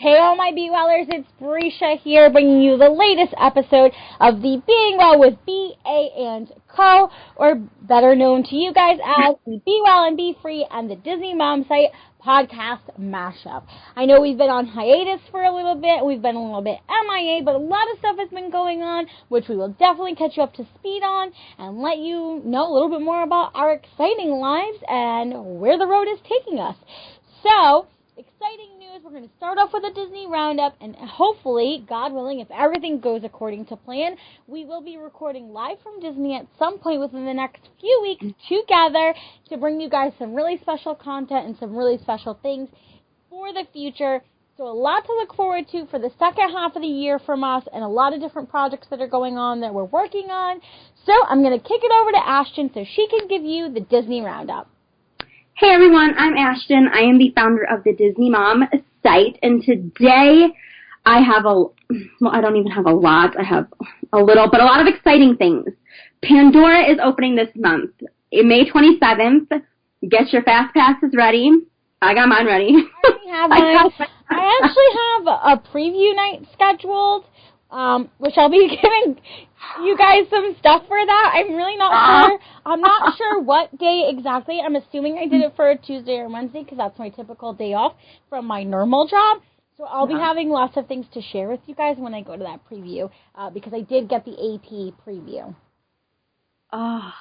Hey all my Be Wellers, it's Brisha here bringing you the latest episode of the Being Well with BeingWellwithBandCo, or better known to you guys as the Be Well and Be Free and the Disney Mom Site podcast mashup. I know we've been on hiatus for a little bit, we've been a little bit MIA, but a lot of stuff has been going on, which we will definitely catch you up to speed on and let you know a little bit more about our exciting lives and where the road is taking us. So, exciting news. We're going to start off with a Disney roundup, and hopefully, God willing, if everything goes according to plan, we will be recording live from Disney at some point within the next few weeks together to bring you guys some really special content and some really special things for the future. So a lot to look forward to for the second half of the year from us, and a lot of different projects that are going on that we're working on. So I'm going to kick it over to Ashton so she can give you the Disney roundup. Hey everyone, I'm Ashton. I am the founder of the Disney Mom site, and today I have I don't even have a lot. I have a little, but a lot of exciting things. Pandora is opening this month, May 27th. Get your fast passes ready. I got mine ready. I already have mine. I actually have a preview night scheduled, which I'll be giving you guys some stuff for that. I'm really not sure. I'm not sure what day exactly. I'm assuming I did it for a Tuesday or Wednesday because that's my typical day off from my normal job. So I'll be having lots of things to share with you guys when I go to that preview because I did get the AP preview. Oh,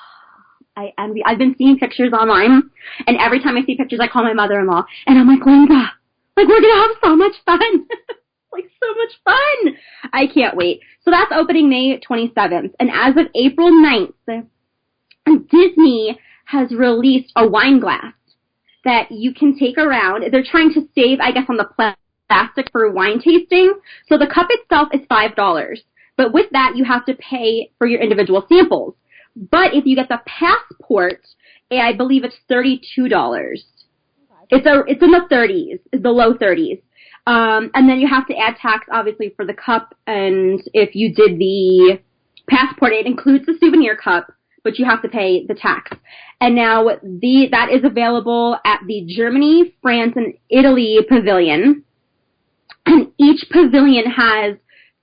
I envy. I've been seeing pictures online, and every time I see pictures, I call my mother-in-law, and I'm like, Linda, we're going to have so much fun. So much fun. I can't wait. So that's opening May 27th. And as of April 9th, Disney has released a wine glass that you can take around. They're trying to save, I guess, on the plastic for wine tasting. So the cup itself is $5. But with that, you have to pay for your individual samples. But if you get the passport, I believe it's $32. It's in the 30s, the low 30s. And then you have to add tax, obviously, for the cup. And if you did the passport, it includes the souvenir cup, but you have to pay the tax. And now that is available at the Germany, France, and Italy pavilion. And each pavilion has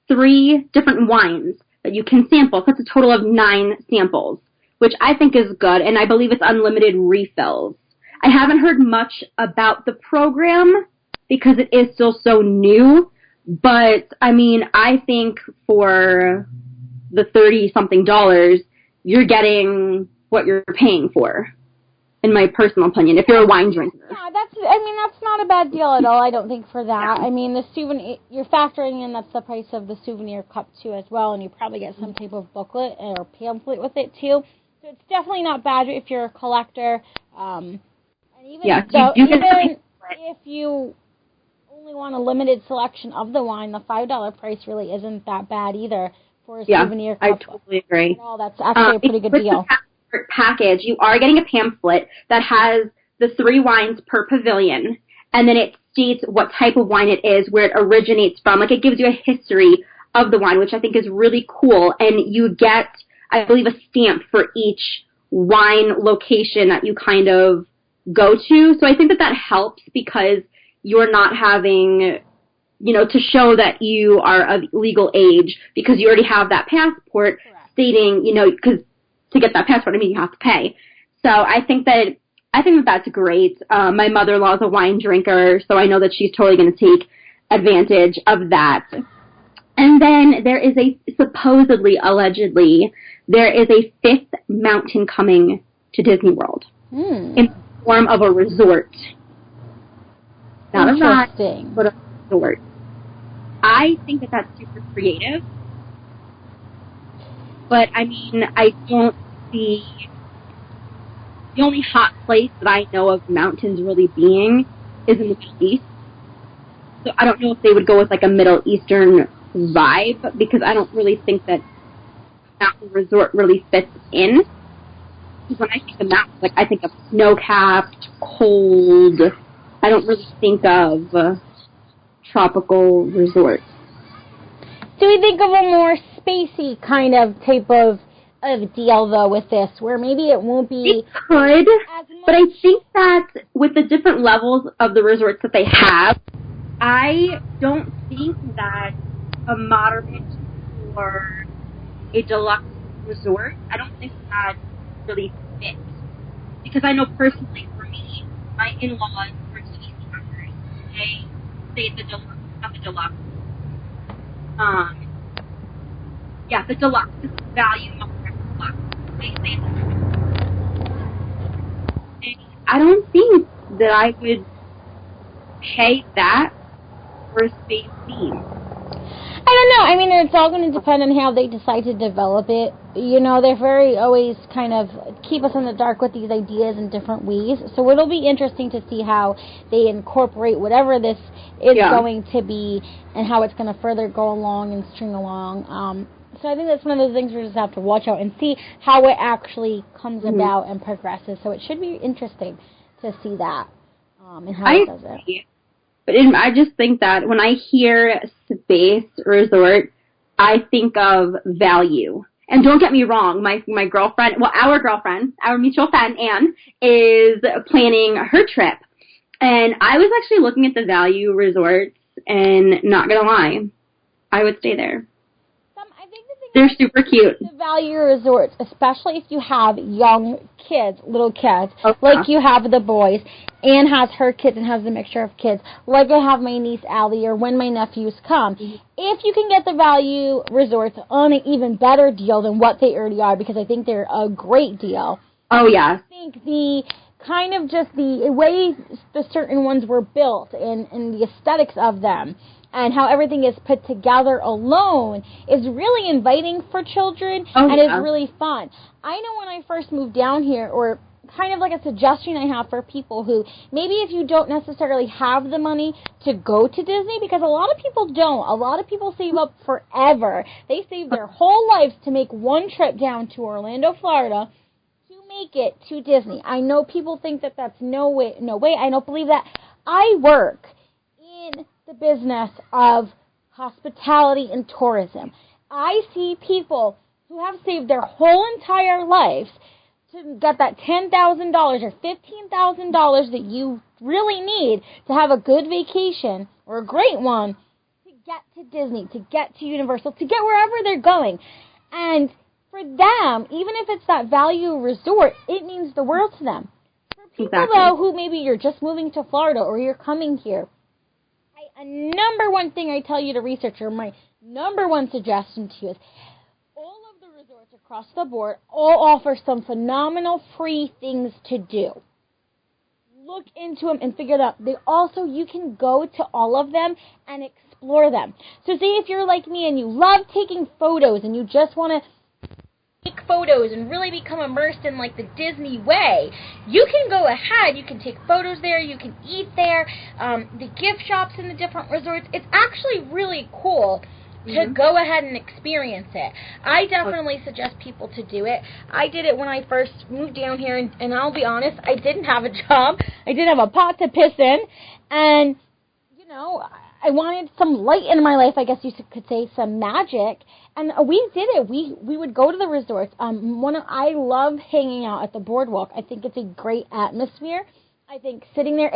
3 different wines that you can sample. So it's a total of 9 samples, which I think is good. And I believe it's unlimited refills. I haven't heard much about the program because it is still so new, but, I mean, I think for the $30-something, you're getting what you're paying for, in my personal opinion, if you're a wine drinker. Yeah, that's not a bad deal at all, I don't think, for that. Yeah. I mean, the souvenir, you're factoring in that's the price of the souvenir cup, too, as well, and you probably get some type of booklet or pamphlet with it, too. So it's definitely not bad if you're a collector. And even if you only want a limited selection of the wine, the $5 price really isn't that bad either for a souvenir cup. I totally agree. Well, that's actually a pretty good deal. The package, you are getting a pamphlet that has the 3 wines per pavilion, and then it states what type of wine it is, where it originates from. Like, it gives you a history of the wine, which I think is really cool, and you get, I believe, a stamp for each wine location that you kind of go to. So I think that helps because you're not having, to show that you are of legal age because you already have that passport. Correct. Stating, because to get that passport, you have to pay. So I think that's great. My mother-in-law is a wine drinker, so I know that she's totally going to take advantage of that. And then there is allegedly, there is a 5th mountain coming to Disney World in the form of a resort. Not a ride, but a resort. I think that that's super creative. But, I don't see... The only hot place that I know of mountains really being is in the Middle East. So I don't know if they would go with, like, a Middle Eastern vibe, because I don't really think that mountain resort really fits in. Because when I think of mountains, I think of snow-capped, cold... I don't really think of tropical resorts. Do we think of a more spacey kind of type of deal, though, with this, where maybe it won't be... It could, but I think that with the different levels of the resorts that they have, I don't think that a moderate or a deluxe resort, I don't think that really fits. Because I know personally, for me, my in-laws were TV members. They stayed the deluxe, not the deluxe. Yeah, the deluxe, the value moderate deluxe. They stayed the deluxe. I don't think that I would pay that for a space theme. I don't know. I mean, it's all going to depend on how they decide to develop it. You know, they're very always kind of keep us in the dark with these ideas in different ways. So it'll be interesting to see how they incorporate whatever this is going to be and how it's going to further go along and string along. So I think that's one of those things we just have to watch out and see how it actually comes about and progresses. So it should be interesting to see that and how it does it. But I just think that when I hear space resort, I think of value. And don't get me wrong, my girlfriend, well, our mutual friend, Anne, is planning her trip. And I was actually looking at the value resorts, and not going to lie, I would stay there. They're super cute. The value resorts, especially if you have young kids, little kids, like you have the boys. Anne has her kids and has a mixture of kids, like I have my niece Allie or when my nephews come. If you can get the value resorts on an even better deal than what they already are, because I think they're a great deal. Oh, yeah. I think the kind of just the way the certain ones were built and the aesthetics of them, and how everything is put together alone is really inviting for children, and is really fun. I know when I first moved down here, or kind of like a suggestion I have for people who, maybe if you don't necessarily have the money to go to Disney, because a lot of people don't. A lot of people save up forever. They save their whole lives to make one trip down to Orlando, Florida, to make it to Disney. I know people think that that's no way. I don't believe that. I work in the business of hospitality and tourism. I see people who have saved their whole entire lives to get that $10,000 or $15,000 that you really need to have a good vacation or a great one, to get to Disney, to get to Universal, to get wherever they're going. And for them, even if it's that value resort, it means the world to them. For people, though, who maybe you're just moving to Florida or you're coming here, a number one thing I tell you to research, or my number one suggestion to you, is all of the resorts across the board all offer some phenomenal free things to do. Look into them and figure it out. You can go to all of them and explore them. So say if you're like me and you love taking photos and you just want to take photos and really become immersed in like the Disney way, you can go ahead, you can take photos there, you can eat there, the gift shops in the different resorts. It's actually really cool to go ahead and experience it. I definitely suggest people to do it. I did it when I first moved down here, and I'll be honest, I didn't have a job. I didn't have a pot to piss in, and, you know, I wanted some light in my life, I guess you could say, some magic, and we did it. We would go to the resorts. I love hanging out at the boardwalk. I think it's a great atmosphere. I think sitting there,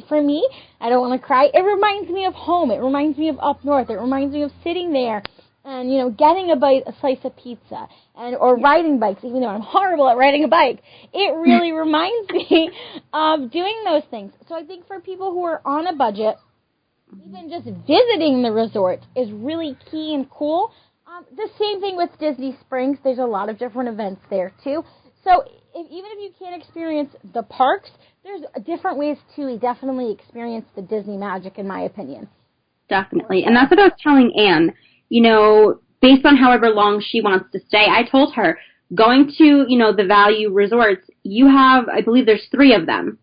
for me, I don't want to cry, it reminds me of home. It reminds me of up north. It reminds me of sitting there and, you know, getting a slice of pizza or riding bikes, even though I'm horrible at riding a bike. It really reminds me of doing those things. So I think for people who are on a budget, even just visiting the resort is really key and cool. The same thing with Disney Springs. There's a lot of different events there, too. So even if you can't experience the parks, there's different ways to definitely experience the Disney magic, in my opinion. Definitely. And that's what I was telling Anne. You know, based on however long she wants to stay, I told her, going to, you know, the value resorts, you have, I believe there's 3 of them.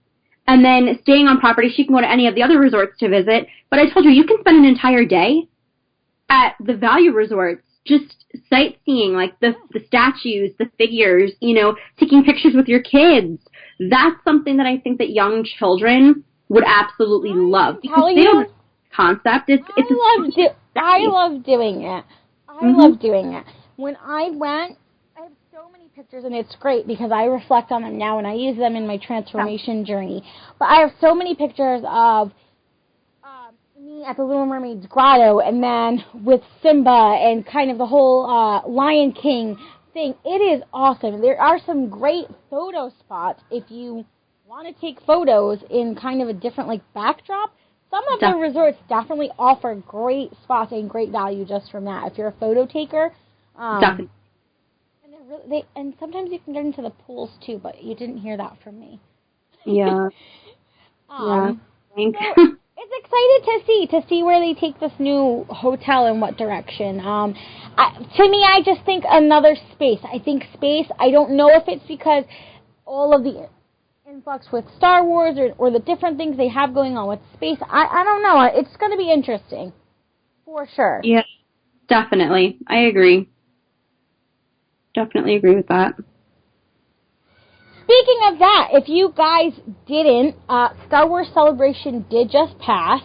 And then staying on property, she can go to any of the other resorts to visit. But I told her, you can spend an entire day at the value resorts just sightseeing, like the statues, the figures, you know, taking pictures with your kids. That's something that I think that young children would absolutely love. Because they don't concept. I love doing it. I love doing it. When I went, I have so many pictures, and it's great because I reflect on them now and I use them in my transformation journey. But I have so many pictures of me being at the Little Mermaid's grotto, and then with Simba and kind of the whole Lion King thing. It is awesome. There are some great photo spots if you want to take photos in kind of a different backdrop. Some of the resorts definitely offer great spots and great value just from that. If you're a photo taker, definitely. And sometimes you can get into the pools too, but you didn't hear that from me. Yeah. So it's excited to see where they take this new hotel and what direction. To me, I just think another space. I think space. I don't know if it's because all of the influx with Star Wars or the different things they have going on with space. I don't know. It's going to be interesting for sure. Yeah, definitely. I agree. Definitely agree with that. Speaking of that, if you guys didn't, Star Wars Celebration did just pass.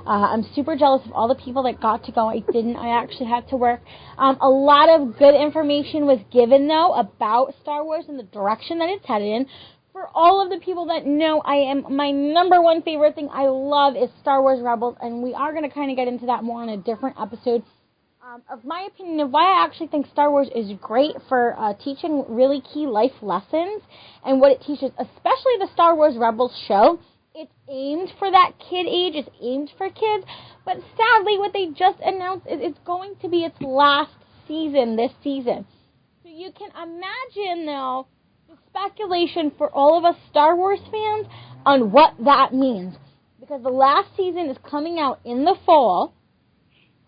I'm super jealous of all the people that got to go. I didn't. I actually had to work. A lot of good information was given, though, about Star Wars and the direction that it's headed in. For all of the people that know, my number one favorite thing I love is Star Wars Rebels, and we are going to kind of get into that more on a different episode. Of my opinion of why I actually think Star Wars is great for teaching really key life lessons and what it teaches, especially the Star Wars Rebels show. It's aimed for that kid age. It's aimed for kids. But sadly, what they just announced is it's going to be its last season this season. So you can imagine, though, the speculation for all of us Star Wars fans on what that means. Because the last season is coming out in the fall.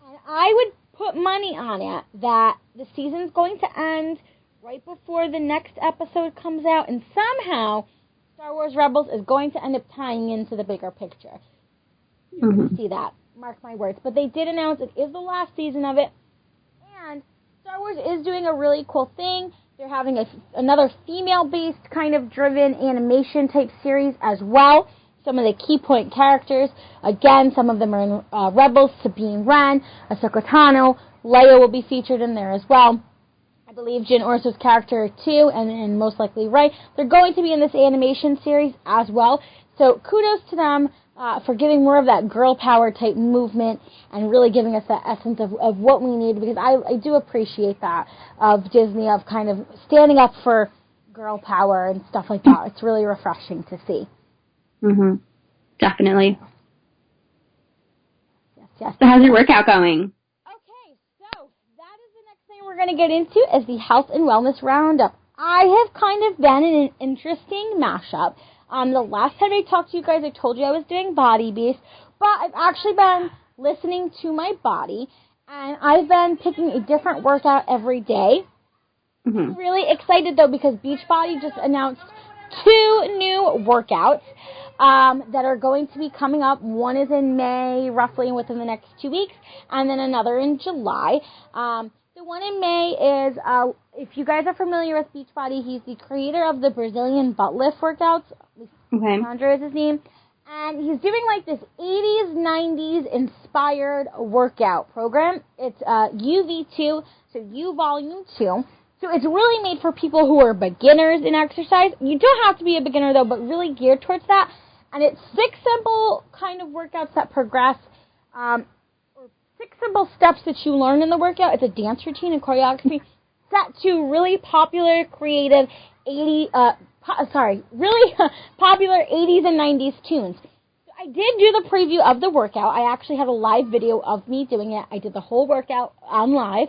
And I would put money on it that the season's going to end right before the next episode comes out, and somehow Star Wars Rebels is going to end up tying into the bigger picture. You're going to see that. Mark my words. But they did announce it is the last season of it, and Star Wars is doing a really cool thing. They're having another female-based kind of driven animation-type series as well. Some of the key point characters, again, some of them are in Rebels. Sabine Wren, Ahsoka Tano, Leia will be featured in there as well. I believe Jyn Erso's character too, and most likely Rey. They're going to be in this animation series as well. So kudos to them for giving more of that girl power type movement and really giving us that essence of what we need, because I do appreciate that of Disney, of kind of standing up for girl power and stuff like that. It's really refreshing to see. Definitely. Yes. So how's your workout going? Okay, so that is the next thing we're going to get into is the health and wellness roundup. I have kind of been in an interesting mashup. The last time I talked to you guys, I told you I was doing Body Beast, but I've actually been listening to my body, and I've been picking a different workout every day. I'm really excited, though, because Beachbody just announced 2 new workouts that are going to be coming up. One is in May, roughly within the next 2 weeks, and then another in July. The one in May is, if you guys are familiar with Beachbody, he's the creator of the Brazilian butt lift workouts. Sandro is his name. And he's doing like this 80s, 90s inspired workout program. It's UV2, so U Volume 2. So it's really made for people who are beginners in exercise. You don't have to be a beginner, though, but really geared towards that. And it's 6 simple kind of workouts that progress, or 6 simple steps that you learn in the workout. It's a dance routine and choreography set to really popular, creative really popular 80s and 90s tunes. So I did do the preview of the workout. I actually had a live video of me doing it. I did the whole workout on live.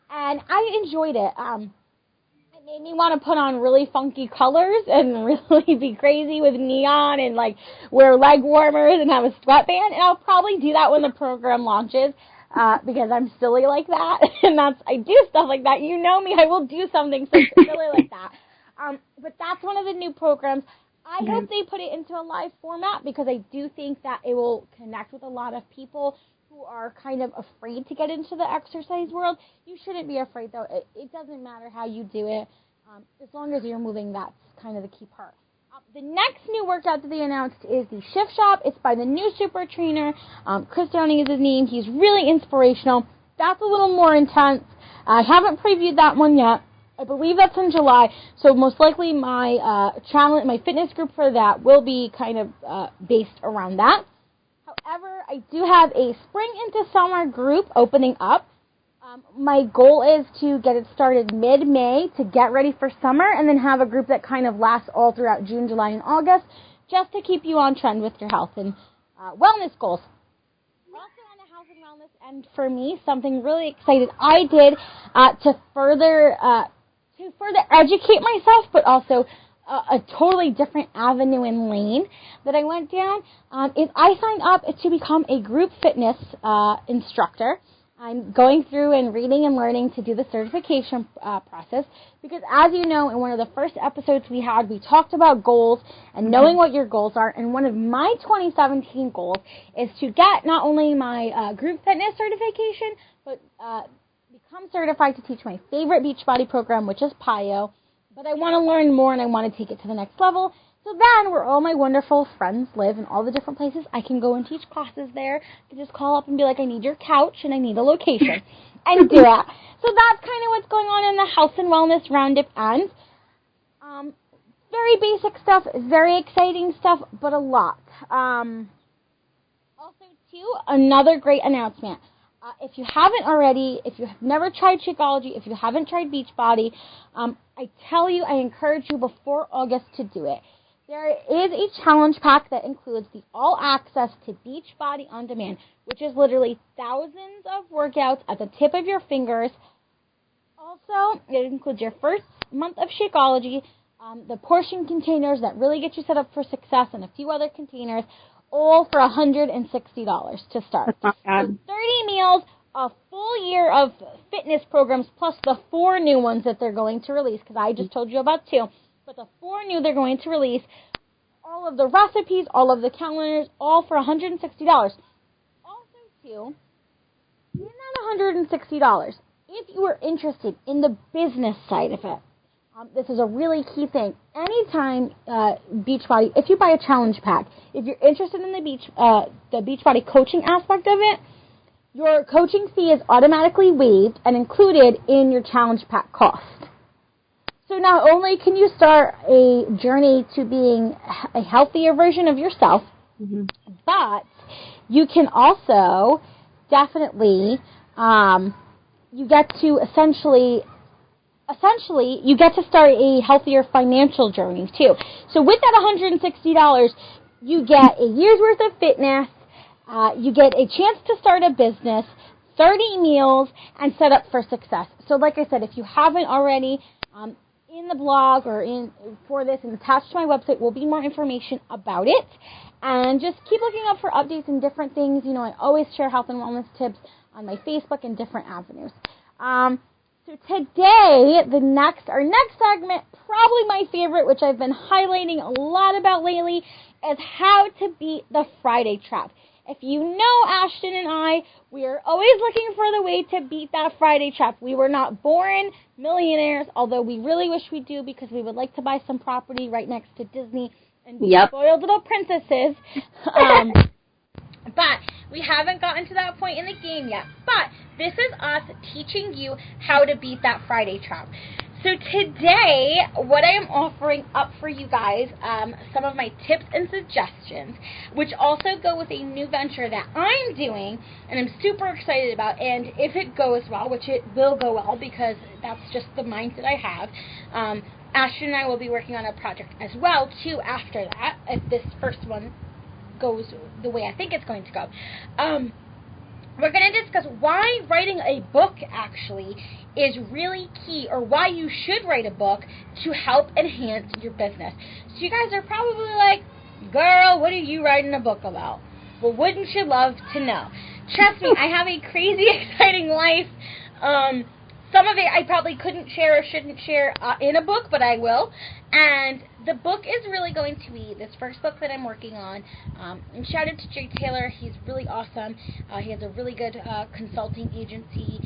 And I enjoyed it. It made me want to put on really funky colors and really be crazy with neon and like wear leg warmers and have a sweatband. And I'll probably do that when the program launches because I'm silly like that. And I do stuff like that. You know me, I will do something so silly like that. But that's one of the new programs. I hope they put it into a live format because I do think that it will connect with a lot of people who are kind of afraid to get into the exercise world. You shouldn't be afraid, though. It doesn't matter how you do it. As long as you're moving, that's kind of the key part. The next new workout that they announced is the Shift Shop. It's by the new super trainer. Chris Downing is his name. He's really inspirational. That's a little more intense. I haven't previewed that one yet. I believe that's in July, so most likely my challenge, my fitness group for that will be kind of based around that. However, I do have a spring into summer group opening up. My goal is to get it started mid-May to get ready for summer, and then have a group that kind of lasts all throughout June, July, and August, just to keep you on trend with your health and wellness goals. Also on the health and wellness end, for me, something really excited I did to further educate myself, but also a totally different avenue and lane that I went down, is I signed up to become a group fitness instructor. I'm going through and reading and learning to do the certification process because, as you know, in one of the first episodes we had, we talked about goals and knowing what your goals are. And one of my 2017 goals is to get not only my group fitness certification, but become certified to teach my favorite Beachbody program, which is PiYo. But I want to learn more and I want to take it to the next level. So then, where all my wonderful friends live in all the different places, I can go and teach classes there. I can just call up and be like, I need your couch and I need a location, and do it. So that's kind of what's going on in the health and wellness roundup end. Very basic stuff, very exciting stuff, but a lot. Also, too, another great announcement. If you haven't already, if you have never tried Shakeology, if you haven't tried Beachbody, I tell you, I encourage you before August to do it. There is a challenge pack that includes the all-access to Beachbody On Demand, which is literally thousands of workouts at the tip of your fingers. Also, it includes your first month of Shakeology, the portion containers that really get you set up for success, and a few other containers, all for $160 to start. So 30 meals, a full year of fitness programs, plus the 4 new ones that they're going to release, because I just told you about 2. But the 4 new they're going to release, all of the recipes, all of the calendars, all for $160. Also, too, in that $160, if you are interested in the business side of it, this is a really key thing. Anytime Beachbody, if you buy a challenge pack, if you're interested in the Beachbody coaching aspect of it, your coaching fee is automatically waived and included in your challenge pack cost. So not only can you start a journey to being a healthier version of yourself, but you can also definitely, you get to essentially you get to start a healthier financial journey too. So with that $160, you get a year's worth of fitness, you get a chance to start a business, 30 meals, and set up for success. So like I said, if you haven't already, in the blog or for this and attached to my website will be more information about it. And just keep looking up for updates and different things. You know, I always share health and wellness tips on my Facebook and different avenues. So today, our next segment, probably my favorite, which I've been highlighting a lot about lately, is how to beat the Friday trap. If you know Ashton and I, we are always looking for the way to beat that Friday trap. We were not born millionaires, although we really wish we do because we would like to buy some property right next to Disney and be spoiled little princesses. But we haven't gotten to that point in the game yet. But this is us teaching you how to beat that Friday trap. So today, what I am offering up for you guys, some of my tips and suggestions, which also go with a new venture that I'm doing, and I'm super excited about, and if it goes well, which it will go well because that's just the mindset I have, Ashton and I will be working on a project as well, too, after that, if this first one goes the way I think it's going to go. We're going to discuss why writing a book, actually, is really key, or why you should write a book to help enhance your business. So you guys are probably like, girl, what are you writing a book about? Well, wouldn't you love to know? Trust me, I have a crazy, exciting life. Some of it I probably couldn't share or shouldn't share in a book, but I will. And the book is really going to be this first book that I'm working on. And shout out to Jay Taylor. He's really awesome. He has a really good consulting agency,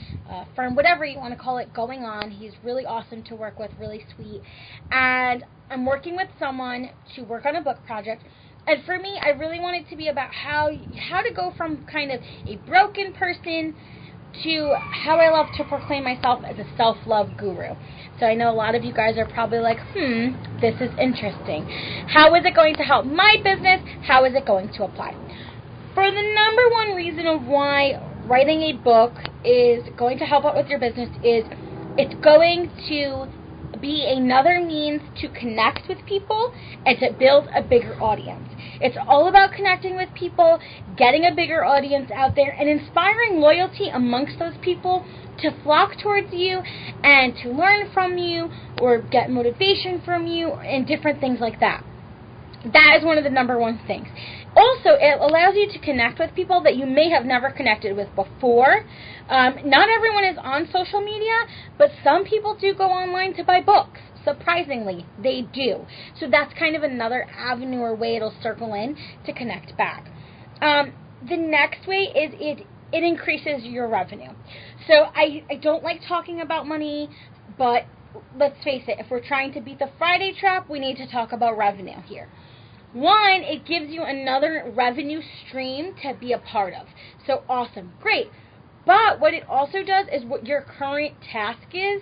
firm, whatever you want to call it, going on. He's really awesome to work with, really sweet. And I'm working with someone to work on a book project. And for me, I really want it to be about how to go from kind of a broken person to how I love to proclaim myself as a self-love guru. So I know a lot of you guys are probably like, this is interesting. How is it going to help my business? How is it going to apply? for the number one reason of why writing a book is going to help out with your business is it's going to be another means to connect with people and to build a bigger audience. It's all about connecting with people, getting a bigger audience out there, and inspiring loyalty amongst those people to flock towards you and to learn from you or get motivation from you and different things like that. That is one of the number one things. Also, it allows you to connect with people that you may have never connected with before. Not everyone is on social media, but some people do go online to buy books. Surprisingly, they do. So that's kind of another avenue or way it'll circle in to connect back. The next way is it increases your revenue. So I don't like talking about money, but let's face it, if we're trying to beat the Friday trap, we need to talk about revenue here. One, it gives you another revenue stream to be a part of. So awesome, great. But what it also does is what your current task is,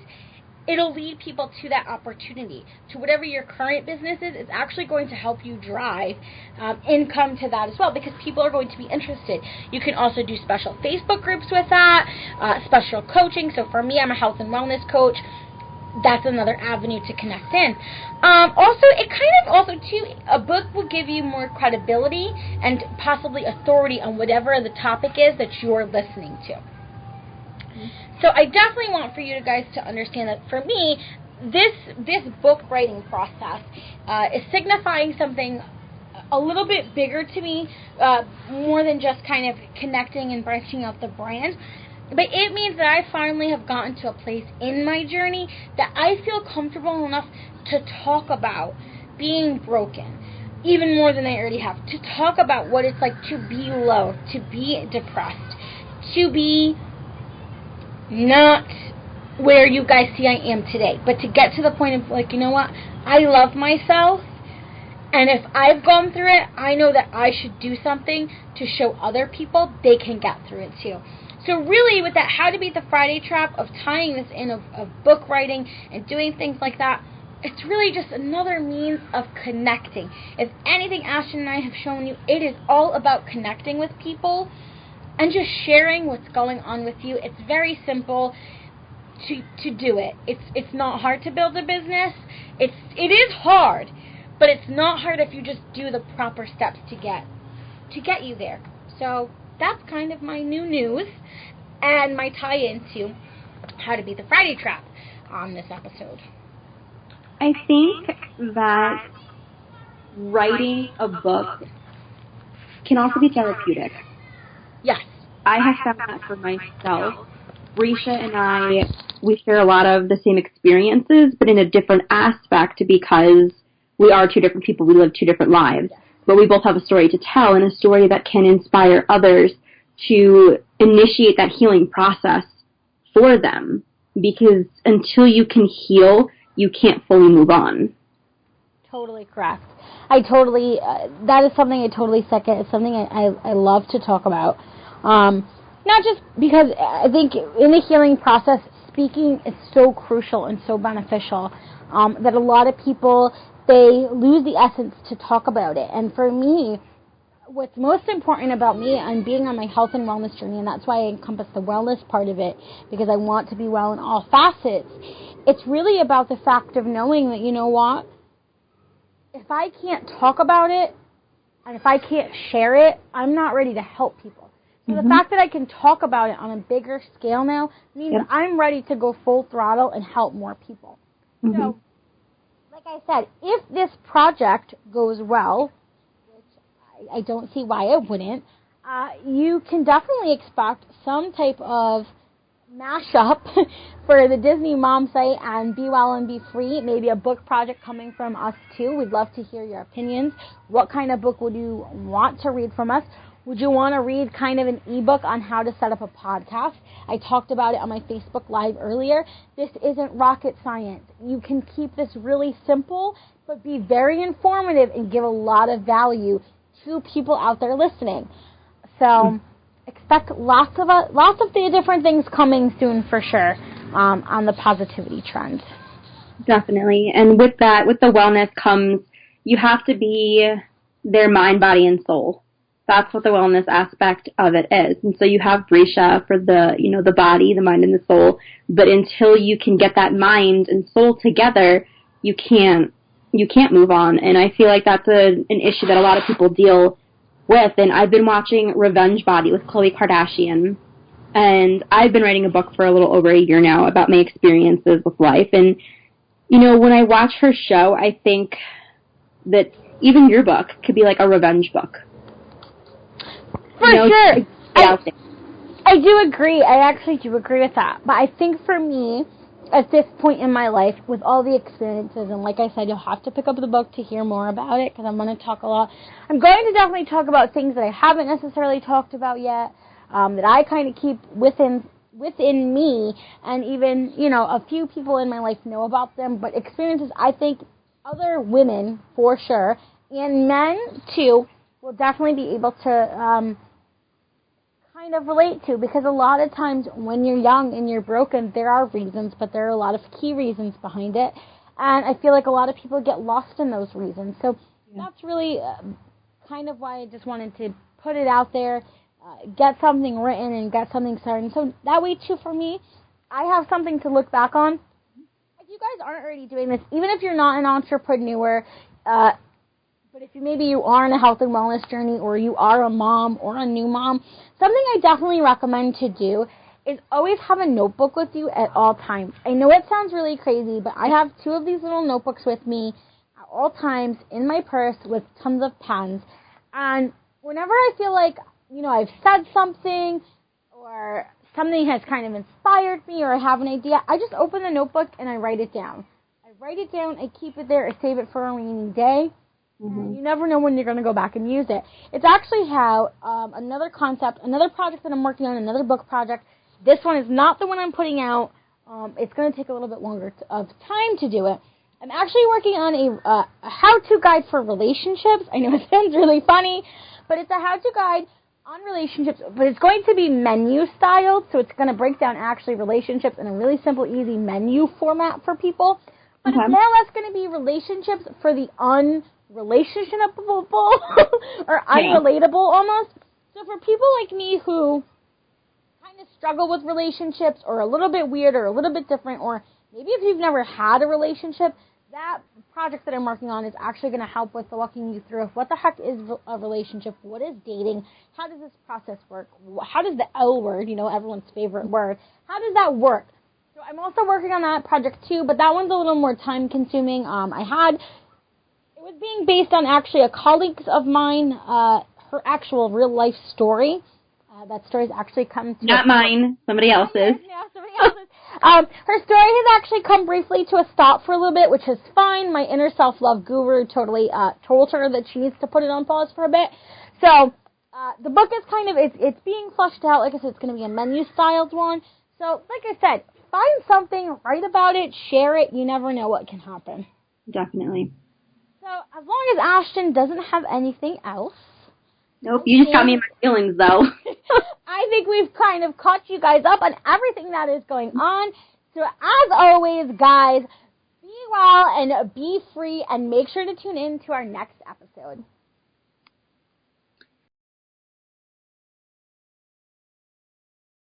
it'll lead people to that opportunity. To whatever your current business is, it's actually going to help you drive income to that as well because people are going to be interested. You can also do special Facebook groups with that, special coaching. So for me, I'm a health and wellness coach. That's another avenue to connect in. Also, it kind of also, too, a book will give you more credibility and possibly authority on whatever the topic is that you're listening to. So I definitely want for you guys to understand that for me, this book writing process is signifying something a little bit bigger to me, more than just kind of connecting and branching out the brand. But it means that I finally have gotten to a place in my journey that I feel comfortable enough to talk about being broken, even more than I already have, to talk about what it's like to be low, to be depressed, to be not where you guys see I am today, but to get to the point of, like, you know what, I love myself, and if I've gone through it, I know that I should do something to show other people they can get through it too. So really, with that How to Beat the Friday Trap of tying this in of book writing and doing things like that, it's really just another means of connecting. If anything Ashton and I have shown you, it is all about connecting with people and just sharing what's going on with you. It's very simple to do it. It's not hard to build a business. It is hard, but it's not hard if you just do the proper steps to get you there. So that's kind of my new news and my tie-in to How to Beat the Friday Trap on this episode. I think that writing a book can also be therapeutic. Yes. I have found that for myself. Risha and I, we share a lot of the same experiences, but in a different aspect because we are two different people. We live two different lives. But we both have a story to tell and a story that can inspire others to initiate that healing process for them. Because until you can heal, you can't fully move on. Totally correct. That is something I totally second. It's something I love to talk about. Not just because I think in the healing process, speaking is so crucial and so beneficial that a lot of people, they lose the essence to talk about it. And for me, what's most important about me and being on my health and wellness journey, and that's why I encompass the wellness part of it, because I want to be well in all facets, it's really about the fact of knowing that, you know what, if I can't talk about it, and if I can't share it, I'm not ready to help people. So the fact that I can talk about it on a bigger scale now means I'm ready to go full throttle and help more people. So, like I said, if this project goes well, which I don't see why it wouldn't, you can definitely expect some type of mashup for the Disney Mom site and Be Well and Be Free, maybe a book project coming from us too. We'd love to hear your opinions. What kind of book would you want to read from us? Would you want to read kind of an ebook on how to set up a podcast? I talked about it on my Facebook Live earlier. This isn't rocket science. You can keep this really simple, but be very informative and give a lot of value to people out there listening. So expect lots of the different things coming soon for sure on the positivity trend. Definitely. And with that, with the wellness comes, you have to be their mind, body, and soul. that's what the wellness aspect of it is. And so you have Brisha for the, the body, the mind, and the soul. But until you can get that mind and soul together, you can't move on. And I feel like that's an issue that a lot of people deal with. And I've been watching Revenge Body with Khloe Kardashian. And I've been writing a book for a little over a year now about my experiences with life. And, when I watch her show, I think that even your book could be like a revenge book. For sure. I do agree. I actually do agree with that. But I think for me, at this point in my life, with all the experiences, and like I said, you'll have to pick up the book to hear more about it, because I'm going to talk a lot. I'm going to definitely talk about things that I haven't necessarily talked about yet, that I kind of keep within me, and even, a few people in my life know about them, but experiences I think other women, for sure, and men, too, will definitely be able to kind of relate to, because a lot of times when you're young and you're broken, there are reasons, but there are a lot of key reasons behind it, and I feel like a lot of people get lost in those reasons. So that's really kind of why I just wanted to put it out there, get something written and get something started. So that way, too, for me, I have something to look back on. If you guys aren't already doing this, even if you're not an entrepreneur, but if you are on a health and wellness journey, or you are a mom or a new mom, something I definitely recommend to do is always have a notebook with you at all times. I know it sounds really crazy, but I have 2 of these little notebooks with me at all times in my purse with tons of pens. And whenever I feel like, I've said something, or something has kind of inspired me, or I have an idea, I just open the notebook and I write it down. I keep it there, I save it for a rainy day. Mm-hmm. You never know when you're going to go back and use it. It's actually how another project that I'm working on, another book project. This one is not the one I'm putting out. It's going to take a little bit longer of time to do it. I'm actually working on a how-to guide for relationships. I know it sounds really funny, but it's a how-to guide on relationships, but it's going to be menu styled, so it's going to break down actually relationships in a really simple, easy menu format for people. But It's more or less going to be relationships for the unrelationable or unrelatable almost. So for people like me who kind of struggle with relationships, or a little bit weird, or a little bit different, or maybe if you've never had a relationship, that project that I'm working on is actually going to help with walking you through what the heck is a relationship, what is dating, how does this process work, how does the L word, everyone's favorite word, how does that work? So I'm also working on that project too, but that one's a little more time consuming. It was being based on actually a colleague of mine, her actual real life story. That story's actually come to... Not mine, somebody else's. Yeah, somebody else's. Her story has actually come briefly to a stop for a little bit, which is fine. My inner self-love guru totally told her that she needs to put it on pause for a bit. So the book is kind of, it's being fleshed out. Like I said, it's going to be a menu-styled one. So, like I said, find something, write about it, share it. You never know what can happen. Definitely. So, as long as Ashton doesn't have anything else. Nope, you just got me in my feelings, though. I think we've kind of caught you guys up on everything that is going on. So, as always, guys, be well and be free, and make sure to tune in to our next episode.